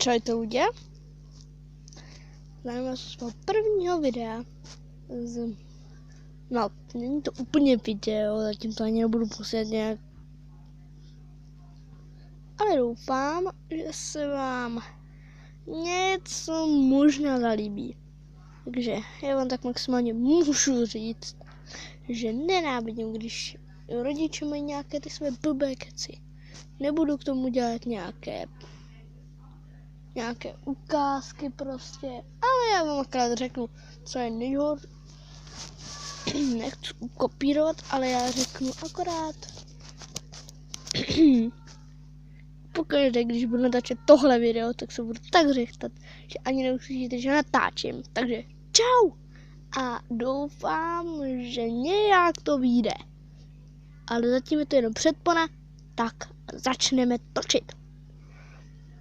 Čaute ľudia. Zdravím vás z svého prvního videa. No, není to úplně video, zatím to ani nebudu posílat nějak. Ale doufám, že se vám něco možná zalíbí. Takže já vám tak maximálně můžu říct, že nenávidím, když rodiče mají nějaké ty své blbé keci. Nebudu k tomu dělat nějaké ukázky prostě, ale já vám akorát řeknu, co je nejhorší. Nechci kopírovat, ale já řeknu akorát pokaždé, když budu natáčet tohle video, tak se budu tak řechtat, že ani neuslyšíte, že natáčím. Takže čau a doufám, že nějak to vyjde. Ale zatím je to jenom předpona, tak začneme točit.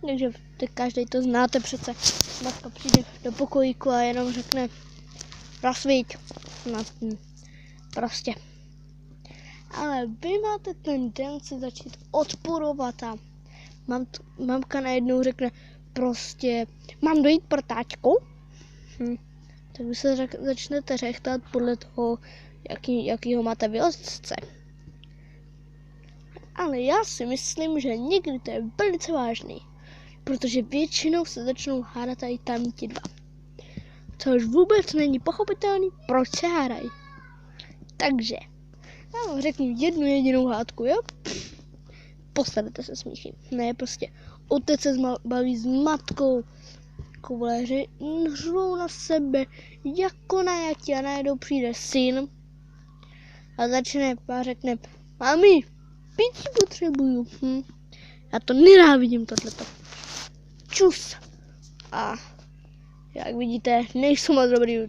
Takže teď každý to znáte přece. Matka přijde do pokojíku a jenom řekne rozsvíť. No, prostě. Ale vy máte tendenci začít odporovat a mamka najednou řekne prostě mám dojít pro táčku. Tak vy se začnete řechtat podle toho, jakýho máte vyostce. Ale já si myslím, že někdy to je velice vážný. Protože většinou se začnou hádat i tam ti dva. Což vůbec není pochopitelný, proč se hádají. Takže, já vám řeknu jednu jedinou hádku, jo? Postavte se smíchy. Ne, prostě otec se baví s matkou. Kouvleři řvou na sebe jako najatí a najednou přijde syn a řekne, mami, pití potřebuju. Já to nenávidím tohleto. Čus. A jak vidíte, nejsou moc dobrý